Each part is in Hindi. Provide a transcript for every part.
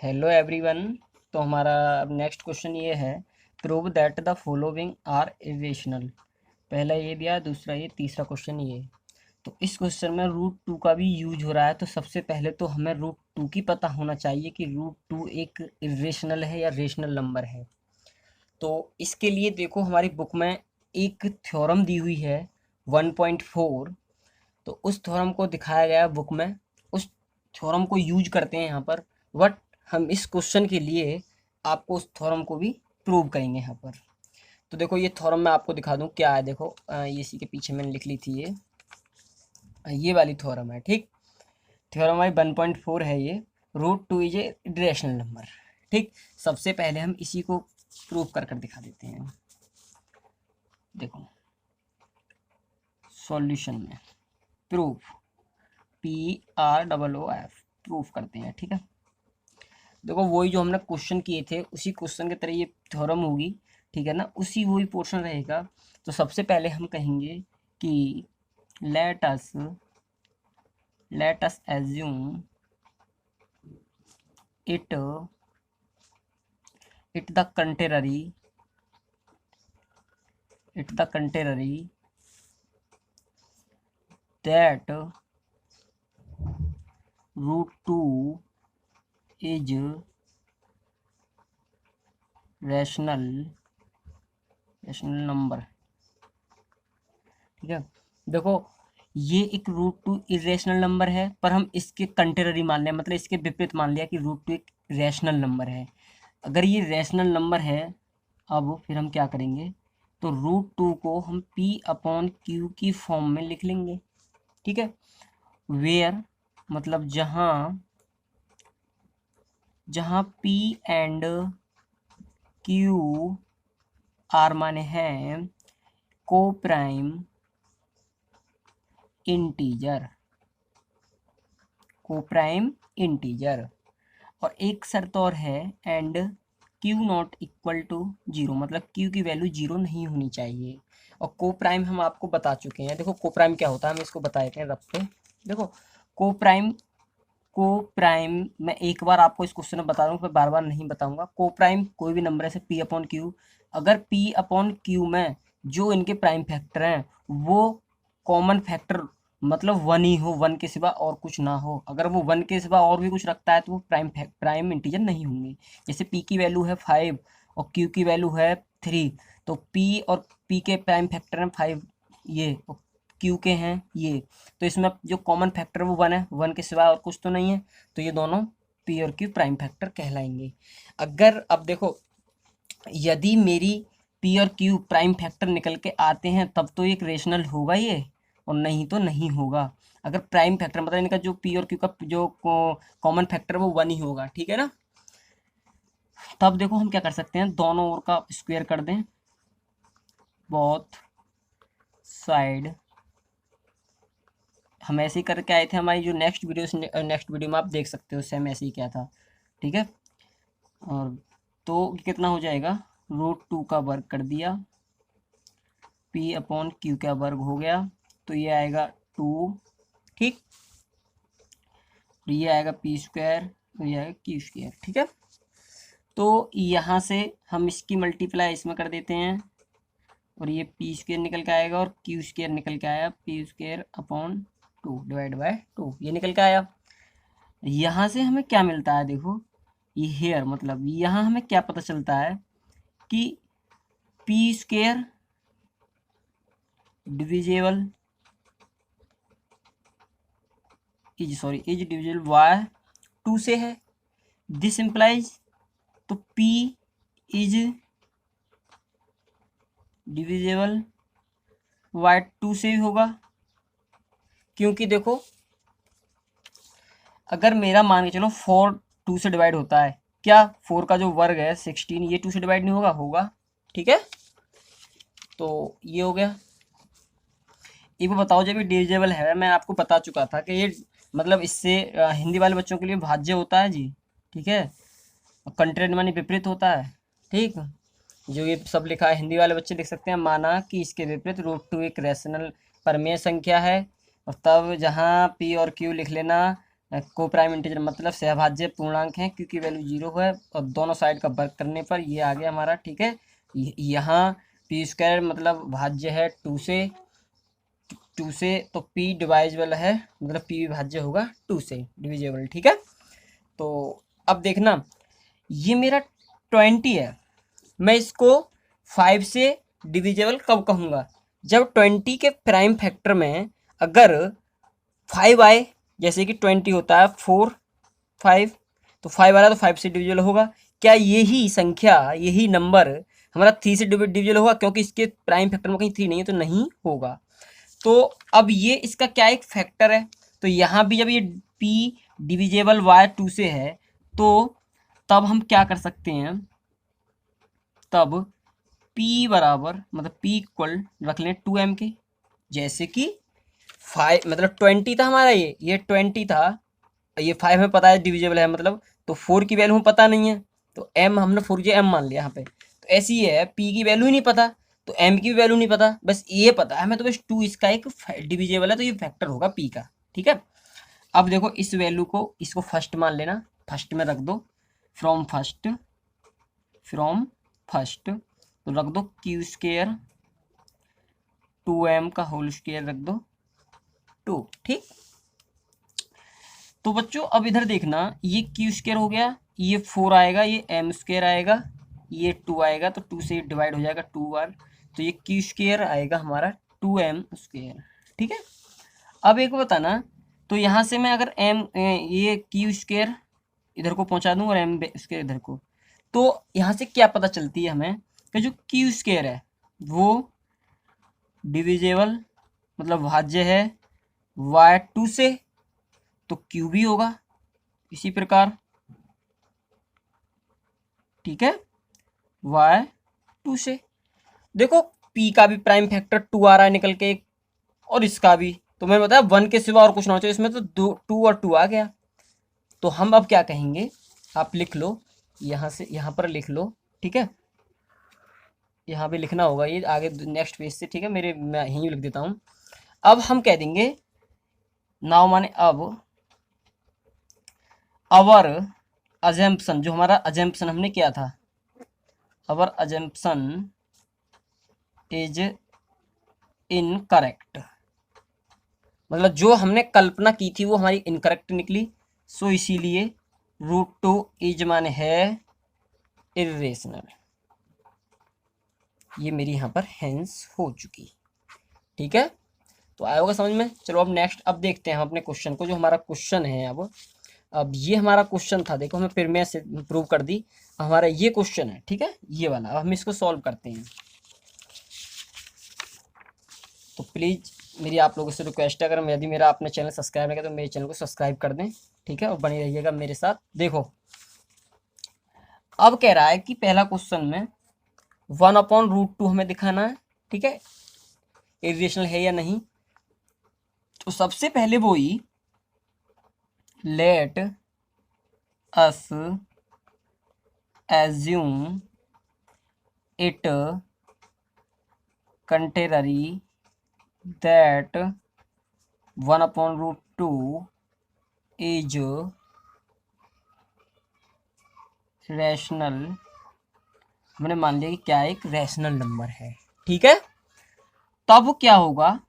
Hello everyone. तो हमारा अब नेक्स्ट क्वेश्चन ये है, prove that the following are irrational. पहला ये दिया, दूसरा ये, तीसरा क्वेश्चन ये। तो इस क्वेश्चन में रूट टू का भी यूज हो रहा है। तो सबसे पहले तो हमें रूट टू की पता होना चाहिए कि रूट टू एक इरेशनल है या रेशनल नंबर है। तो इसके लिए देखो, हमारी बुक में एक थ्योरम दी हुई है 1.4। तो उस थ्योरम को दिखाया गया है बुक में। उस थ्योरम को यूज करते हैं यहाँ पर। बट हम इस क्वेश्चन के लिए आपको उस थ्योरम को भी प्रूव करेंगे यहाँ पर। तो देखो, ये थ्योरम मैं आपको दिखा दूँ क्या है। देखो, ये इसी के पीछे मैंने लिख ली थी, ये वाली थ्योरम है। ठीक, थ्योरम हमारी 1.4 है ये। Root two is a rational number. ठीक, सबसे पहले हम इसी को प्रूव कर कर दिखा देते हैं। देखो, सॉल्यूशन में प्रूफ, PROOF, प्रूफ करते हैं। ठीक है, देखो वही जो हमने क्वेश्चन किए थे उसी क्वेश्चन की तरह ये थ्योरम होगी। ठीक है ना, उसी वही पोर्शन रहेगा। तो सबसे पहले हम कहेंगे कि let us assume it it the contrary that root two is rational number. ठीक है, देखो ये एक रूट टू इरेशनल नंबर है, पर हम इसके कंट्रेरी मान लिया, मतलब इसके विपरीत मान लिया कि रूट टू एक रैशनल नंबर है। अगर ये रैशनल नंबर है, अब फिर हम क्या करेंगे, तो रूट टू को हम P/Q की फॉर्म में लिख लेंगे। ठीक है, वेयर मतलब जहाँ P एंड Q आर माने हैं को प्राइम इंटीजर, और एक शर्त और है, and Q not equal to zero, मतलब Q की वैल्यू जीरो नहीं होनी चाहिए। और को प्राइम हम आपको बता चुके हैं। देखो को प्राइम क्या होता है, हम इसको बता देते हैं रफ पे। देखो को प्राइम मैं एक बार आपको इस क्वेश्चन में बता दूँ, फिर बार बार नहीं बताऊंगा। को प्राइम कोई भी नंबर है, P/Q, अगर P/Q में जो इनके प्राइम फैक्टर हैं वो कॉमन फैक्टर मतलब वन ही हो, वन के सिवा और कुछ ना हो। अगर वो वन के सिवा और भी कुछ रखता है तो वो प्राइम इंटीजर नहीं होंगे। जैसे P की वैल्यू है 5 और Q की वैल्यू है 3, तो P के प्राइम फैक्टर हैं 5 ये, और Q के हैं ये। तो इसमें जो कॉमन फैक्टर वो वन है, वन के सिवा और कुछ तो नहीं है। तो ये दोनों P और Q प्राइम फैक्टर कहलाएंगे। अगर अब देखो, यदि मेरी P और Q प्राइम फैक्टर निकल के आते हैं तब तो एक रेशनल होगा ये, और नहीं तो नहीं होगा। अगर प्राइम फैक्टर मतलब इनका जो P और Q का जो कॉमन फैक्टर वो वन ही होगा। ठीक है ना, तब देखो हम क्या कर सकते हैं, दोनों ओर का स्क्वायर कर दें, बोथ साइड। हम ऐसे ही करके आए थे, हमारी जो नेक्स्ट वीडियो में आप देख सकते हो, सेम ऐसे ही क्या था। ठीक है, और तो कितना हो जाएगा, रूट टू का वर्ग कर दिया, P/Q का वर्ग हो गया, तो ये आएगा 2। ठीक, ये आएगा P², तो ये आएगा Q²। ठीक है, तो यहाँ से हम इसकी मल्टीप्लाई इसमें कर देते हैं, और ये P² निकल के आएगा और Q² निकल के आया, P²/2 डिवाइड बाय 2, ये निकल के आया। यहाँ से हमें क्या मिलता है, देखो ये हेयर मतलब यहाँ हमें क्या पता चलता है कि P² divisible is divisible by 2 से है। दिस इम्प्लाइज, तो P इज डिविजिबल बाय 2 से भी होगा, क्योंकि देखो अगर मेरा मान के चलो 4 2 से डिवाइड होता है, क्या 4 का जो वर्ग है 16, ये 2 से डिवाइड नहीं होगा। ठीक है, तो ये हो गया। एक बार बताओ, जब ये डिविजिबल है, मैं आपको बता चुका था कि ये मतलब इससे हिंदी वाले बच्चों के लिए भाज्य होता है जी। ठीक है, और कंट्रेंड मानी विपरीत होता है। ठीक, जो ये सब लिखा है हिंदी वाले बच्चे लिख सकते हैं, माना कि इसके विपरीत रूट टू एक रैशनल परमेय संख्या है। और तब जहाँ P और Q लिख लेना, को प्राइम इंटीजर मतलब सहभाज्य पूर्णांक है, क्योंकि वैल्यू 0 है और दोनों साइड का वर्ग करने पर ये आ गया हमारा। ठीक है, यहाँ पी स्क्वायर मतलब भाज्य है 2 से, तो पी डिवाइजेबल है, मतलब पी भाज्य होगा 2 से डिविजेबल। ठीक है, तो अब देखना ये मेरा 20 है, मैं इसको 5 से डिविजेबल कब कहूँगा, जब 20 के प्राइम फैक्टर में अगर 5 आए, जैसे कि 20 होता है 4 5, तो 5 आ रहा है तो 5 से डिविजिबल होगा। क्या यही संख्या, यही नंबर हमारा 3 से डिविजिबल होगा, क्योंकि इसके प्राइम फैक्टर में कहीं 3 नहीं है, तो नहीं होगा। तो अब ये इसका क्या एक फैक्टर है, तो यहाँ भी जब ये p डिविजेबल y 2 से है, तो तब हम क्या कर सकते हैं, तब p बराबर मतलब p इक्वल रख लें 2m के, जैसे कि 5 मतलब 20 था हमारा, ये 20 था, ये 5 हमें पता है डिविजिबल है मतलब, तो 4 की वैल्यू हमें पता नहीं है, तो m हमने 4 की m मान लिया यहाँ पे। तो ऐसी है p की वैल्यू ही नहीं पता, तो m की भी वैल्यू नहीं पता, बस ये पता है हमें, तो बस 2 इसका एक डिविजिबल है, तो ये फैक्टर होगा p का। ठीक है, अब देखो इस वैल्यू को, इसको फर्स्ट मान लेना, फर्स्ट में रख दो, फ्रॉम फर्स्ट, तो रख दो क्यू स्क्र 2m का होल स्क्वायर रख दो 2। ठीक, तो बच्चों अब इधर देखना, ये क्यू स्क्वायर हो गया, ये 4 आएगा, ये m स्क्वायर आएगा, ये 2 आएगा, तो 2 से डिवाइड हो जाएगा 2 बार, तो ये क्यू स्क्वायर आएगा हमारा 2m स्क्वायर। ठीक है, अब एक बताना, तो यहाँ से मैं अगर ये क्यू स्क्वायर इधर को पहुँचा दूँ और m स्क्वायर इधर को, तो यहाँ से क्या पता चलती है हमें कि जो क्यू स्क्वायर है वो डिविजेबल मतलब भाज्य है y2 से, तो क्यू भी होगा इसी प्रकार। ठीक है, y2 से, देखो p का भी प्राइम फैक्टर 2 आ रहा है निकल के, और इसका भी, तो मैंने बताया 1 के सिवा और कुछ ना हो चाहिए, इसमें तो 2 और 2 आ गया। तो हम अब क्या कहेंगे, आप लिख लो, यहाँ से यहाँ पर लिख लो। ठीक है, यहाँ पे लिखना होगा ये आगे नेक्स्ट पेज से। ठीक है, मैं यहीं लिख देता हूँ। अब हम कह देंगे नाउ माने अब अवर अजम्पशन, जो हमारा अजम्पशन हमने किया था, अवर अजम्पशन इज इनकरेक्ट, मतलब जो हमने कल्पना की थी वो हमारी इनकरेक्ट निकली, सो इसीलिए √2 इज माने है इर्रेशनल, ये मेरी यहाँ पर हेंस हो चुकी। ठीक है, तो आया होगा समझ में। चलो अब नेक्स्ट, अब देखते हैं हम अपने क्वेश्चन को, जो हमारा क्वेश्चन है अब ये हमारा क्वेश्चन था, देखो हमें प्रीमियर से प्रूव कर दी, हमारा ये क्वेश्चन है। ठीक है, ये वाला, अब हम इसको सॉल्व करते हैं। तो प्लीज़ मेरी आप लोगों से रिक्वेस्ट है, अगर यदि मेरा आपने चैनल सब्सक्राइब नहीं किया तो मेरे चैनल को सब्सक्राइब कर दें। ठीक है, और बने रहिएगा मेरे साथ। देखो अब कह रहा है कि पहला क्वेश्चन में 1/√2 हमें दिखाना है। ठीक है, इरेशनल है या नहीं, तो सबसे पहले वो ही let us assume it contrary that 1/√2 is rational, हमने मान लिया कि क्या एक रैशनल नंबर है। ठीक है, तब क्या होगा,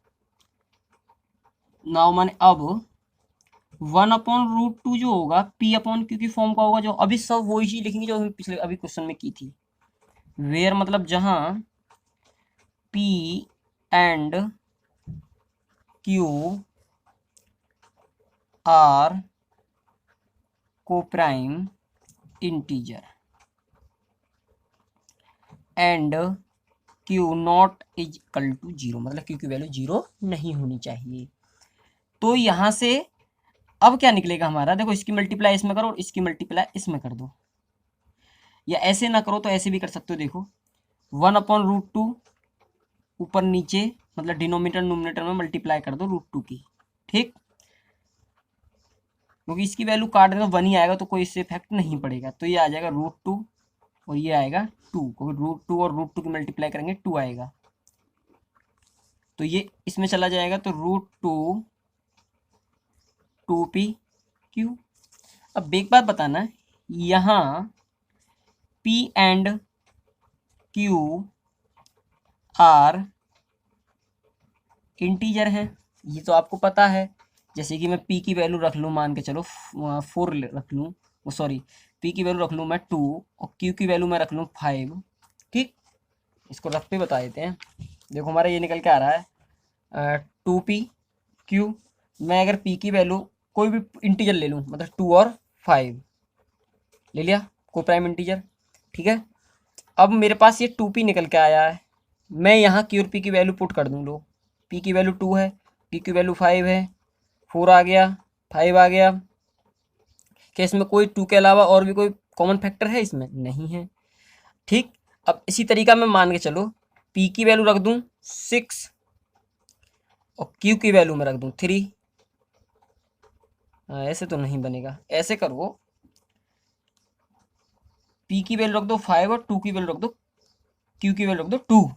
नाउ माने अब 1/√2 जो होगा p/q की फॉर्म का होगा, जो अभी सब वही चीज लिखेंगे जो हम पिछले अभी क्वेश्चन में की थी, वेयर मतलब जहां p and q are coprime integer and q not is equal to 0, मतलब q की वैल्यू 0 नहीं होनी चाहिए। तो यहां से अब क्या निकलेगा हमारा, देखो इसकी मल्टीप्लाई इसमें करो और इसकी मल्टीप्लाई इसमें कर दो, या ऐसे ना करो तो ऐसे भी कर सकते हो। देखो 1/√2 ऊपर नीचे मतलब डिनोमिनेटर नोमिनेटर में मल्टीप्लाई कर दो √2 की। ठीक, क्योंकि इसकी वैल्यू काट देना 1 ही आएगा, तो कोई इससे इफेक्ट नहीं पड़ेगा, तो ये आ जाएगा √2 और ये आएगा 2, क्योंकि √2 और √2 की मल्टीप्लाई करेंगे 2 आएगा, तो ये इसमें चला जाएगा, तो √2 2p क्यू। अब एक बात बताना, यहाँ P and Q R integer हैं, ये तो आपको पता है। जैसे कि मैं p की वैल्यू रख लूँ, मान के चलो 4 रख लूँ, सॉरी p की वैल्यू रख लूँ मैं 2 और q की वैल्यू मैं रख लूँ 5। ठीक, इसको रख पे बता देते हैं। देखो हमारा ये निकल के आ रहा है 2p/q। मैं अगर p की वैल्यू कोई भी इंटीजर ले लूँ, मतलब 2 और 5 ले लिया, को प्राइम इंटीजर। ठीक है, अब मेरे पास ये 2p निकल के आया है, मैं यहाँ q और p की वैल्यू पुट कर दूँ। लो, p की वैल्यू 2 है, p की वैल्यू 5 है, 4 आ गया, 5 आ गया। क्या इसमें कोई 2 के अलावा और भी कोई कॉमन फैक्टर है? इसमें नहीं है। ठीक, अब इसी तरीका मैं मान के चलो p की वैल्यू रख दूं 6 और q की वैल्यू में रख दूं 3। ऐसे तो नहीं बनेगा, ऐसे करो, p की वैल्यू रख दो 5 और 2 की वैल्यू रख दो, q की वैल्यू रख दो 2।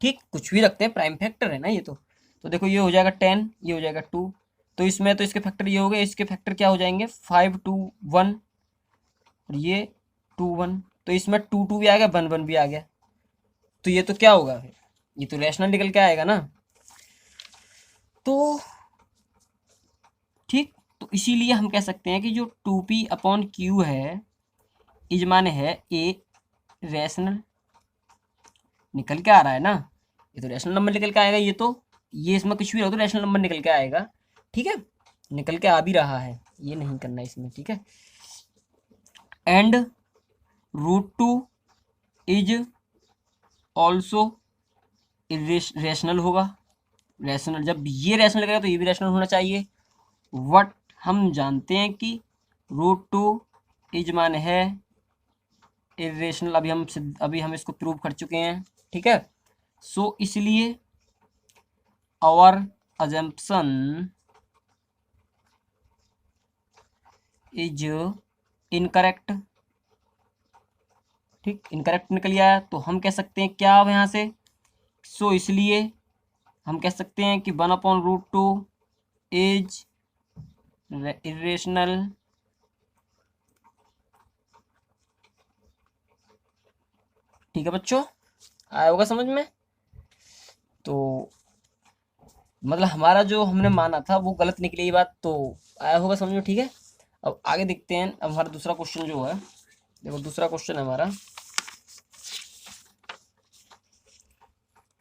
ठीक, कुछ भी रखते हैं, प्राइम फैक्टर है ना ये तो देखो ये हो जाएगा 10, ये हो जाएगा 2, तो इसमें तो इसके फैक्टर ये हो गए, इसके फैक्टर क्या हो जाएंगे 5 2 1 और ये 2 1, तो इसमें 2 2 भी आ गया, 1 1 भी आ गया, तो ये तो क्या होगा फिर, ये तो रैशनल निकल के आएगा ना। तो ठीक, तो इसीलिए हम कह सकते हैं कि जो 2p/q है, इजमान है ए रैशनल निकल के आ रहा है ना, ये तो रैशनल नंबर निकल के आएगा, ये इसमें कुछ भी रहो तो रैशनल नंबर निकल के आएगा। ठीक है, निकल के आ भी रहा है, ये नहीं करना इसमें। ठीक है, एंड √2 इज ऑल्सो रैशनल होगा। रैशनल, जब ये रैशनल लगेगा तो ये भी रैशनल होना चाहिए। वट हम जानते हैं कि √2 इज मान है इरेशनल, अभी हम इसको प्रूव कर चुके हैं। ठीक है, सो इसलिए आवर अजम्पशन इज इनकरेक्ट। ठीक, इनकरेक्ट निकल आया, तो हम कह सकते हैं क्या अब यहाँ से, सो इसलिए हम कह सकते हैं कि 1/√2 इज इरेशनल। ठीक है बच्चों, आया होगा समझ में। तो मतलब हमारा जो हमने माना था वो गलत निकली, ये बात तो आया होगा समझ में। ठीक है, अब आगे देखते हैं। अब हमारा दूसरा क्वेश्चन जो है, देखो दूसरा क्वेश्चन है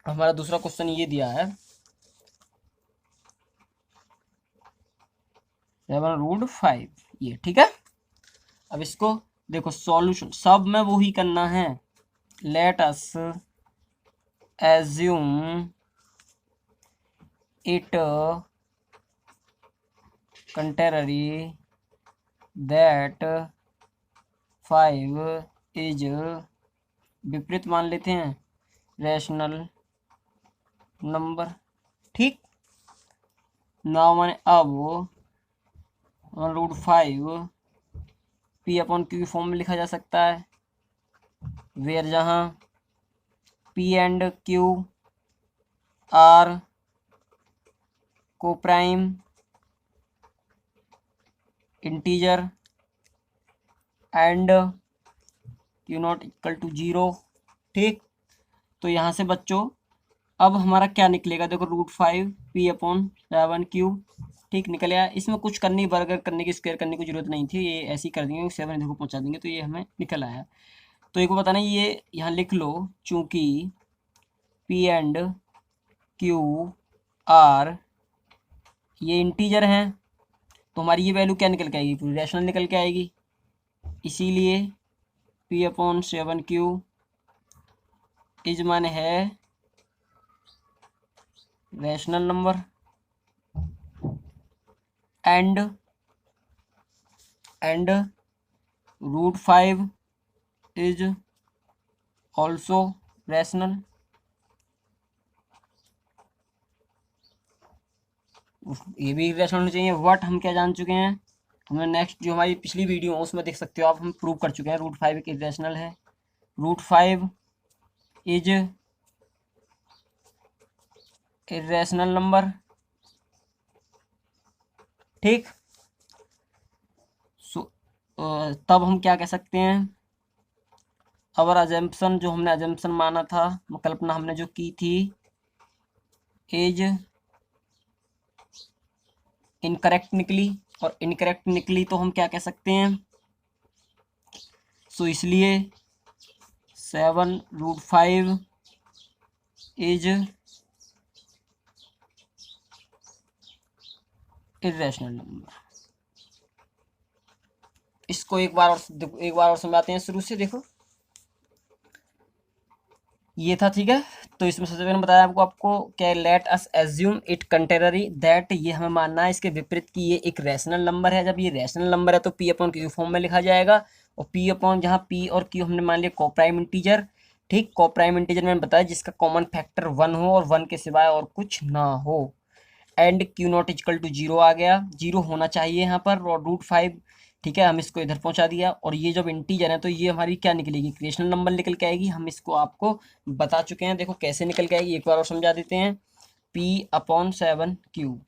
हमारा दूसरा क्वेश्चन ये दिया है 7√5 ये। ठीक है, अब इसको देखो सॉल्यूशन सब में वो ही करना है। Late us assume it contrary that 5 is, विपरीत मान लेते हैं, रैशनल नंबर। ठीक, ना मैंने अब 1√5 p/q फॉर्म में लिखा जा सकता है, वेयर जहाँ p and q are coprime integer and q not equal to 0। ठीक, तो यहाँ से बच्चों अब हमारा क्या निकलेगा, देखो √5 p/7q। ठीक, निकल आया। इसमें कुछ करने बर्गर करने की, स्क्वायर करने की जरूरत नहीं थी, ये ऐसे ही कर देंगे, 7 देखो पहुँचा देंगे, तो ये हमें निकल आया। तो एक बार बताना, ये यहाँ लिख लो, चूँकि p एंड q आर ये इंटीजर हैं, तो हमारी ये वैल्यू क्या निकल के आएगी, पूरी रैशनल निकल के आएगी। इसीलिए p/7q इज मान है rational number and √5 is also rational. ये भी रैशनल होना चाहिए। व्हाट हम क्या जान चुके हैं, हमने नेक्स्ट जो हमारी पिछली वीडियो है उसमें देख सकते हो आप, हम प्रूव कर चुके हैं √5 एक इरेशनल है। √5 इज इरेशनल नंबर। ठीक, तब हम क्या कह सकते हैं, अवर अजम्पशन, जो हमने अजम्पशन माना था, कल्पना हमने जो की थी, इज इनकरेक्ट निकली, और इनकरेक्ट निकली तो हम क्या कह सकते हैं, सो इसलिए 7√5 इज इरेशनल नंबर। इसको एक बार और समझाते हैं शुरू से। देखो ये था, ठीक है। तो इसमें सबसे पहले बताया आपको क्या, let us assume it contrary that, ये हमें मानना है इसके विपरीत कि ये एक रैशनल नंबर है। जब ये रैशनल नंबर है तो पी अपॉन क्यू फॉर्म में लिखा जाएगा, और पी अपॉन, जहाँ पी और क्यू हमने मान लिया कोप्राइम इंटीजर, ठीक। कोप्राइम इंटीजर मैंने बताया जिसका कॉमन फैक्टर 1 हो और 1 के सिवाय और कुछ ना हो। And Q not equal to 0 आ गया, 0 होना चाहिए यहाँ पर, और √5, ठीक है, हम इसको इधर पहुंचा दिया। और ये जब इंटीजर है तो ये हमारी क्या निकलेगी, क्रेशनल नंबर निकल के आएगी। हम इसको आपको बता चुके हैं, देखो कैसे निकल के आएगी, एक बार और समझा देते हैं। P/7Q,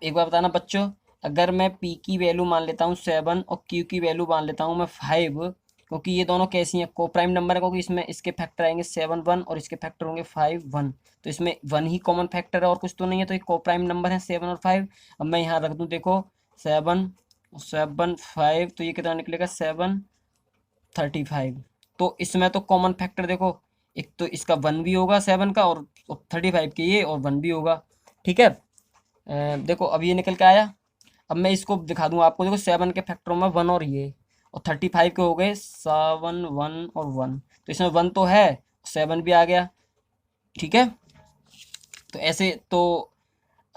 एक बार बताना बच्चों, अगर मैं P की वैल्यू मान लेता हूँ 7 और Q की वैल्यू मान लेता हूँ मैं 5, क्योंकि ये दोनों कैसी हैं, कोप्राइम नंबर है, क्योंकि इसमें इसके फैक्टर आएंगे 7 1 और इसके फैक्टर होंगे 5 1, तो इसमें 1 ही कॉमन फैक्टर है और कुछ तो नहीं है, तो एक कोप्राइम नंबर है 7 और 5। अब मैं यहाँ रख दूँ, देखो 7 7 5, तो ये कितना निकलेगा 7/35। तो इसमें तो कॉमन फैक्टर देखो, एक तो इसका 1 भी होगा 7 का, और 35 के ये, और 1 भी होगा, ठीक है। देखो अब ये निकल के आया। अब मैं इसको दिखा दूंगा आपको, देखो 7 के फैक्टरों में 1 और ये, और 35 के हो गए 7 1 और 1, तो इसमें 1 तो है, 7 भी आ गया, ठीक है। तो ऐसे तो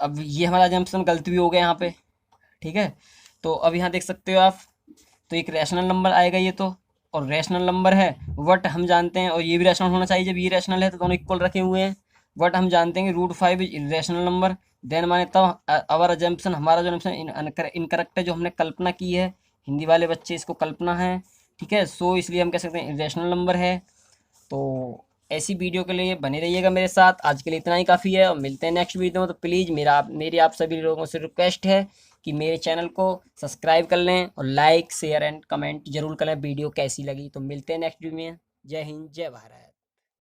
अब ये हमारा जंक्शन गलत भी हो गया यहाँ पे, ठीक है। तो अब यहाँ देख सकते हो आप, तो एक रैशनल नंबर आएगा ये तो, और रैशनल नंबर है, वट हम जानते हैं, और ये भी रैशनल होना चाहिए, जब ये रैशनल है तो दोनों इक्वल रखे हुए हैं। वट हम जानते हैं कि √5 इज इरेशनल नंबर, देन माने तब अवर अजम्पशन, हमारा जो अजम्पशन इनकरेक्ट है, जो हमने कल्पना की है, हिंदी वाले बच्चे इसको कल्पना है, ठीक है। सो इसलिए हम कह सकते हैं इरेशनल नंबर है। तो ऐसी वीडियो के लिए बने रहिएगा मेरे साथ, आज के लिए इतना ही काफ़ी है, और मिलते हैं नेक्स्ट वीडियो में। तो प्लीज़ मेरी आप सभी लोगों से रिक्वेस्ट है कि मेरे चैनल को सब्सक्राइब कर लें, और लाइक शेयर एंड कमेंट जरूर करें वीडियो कैसी लगी। तो मिलते हैं नेक्स्ट वीडियो में। जय हिंद, जय भारत।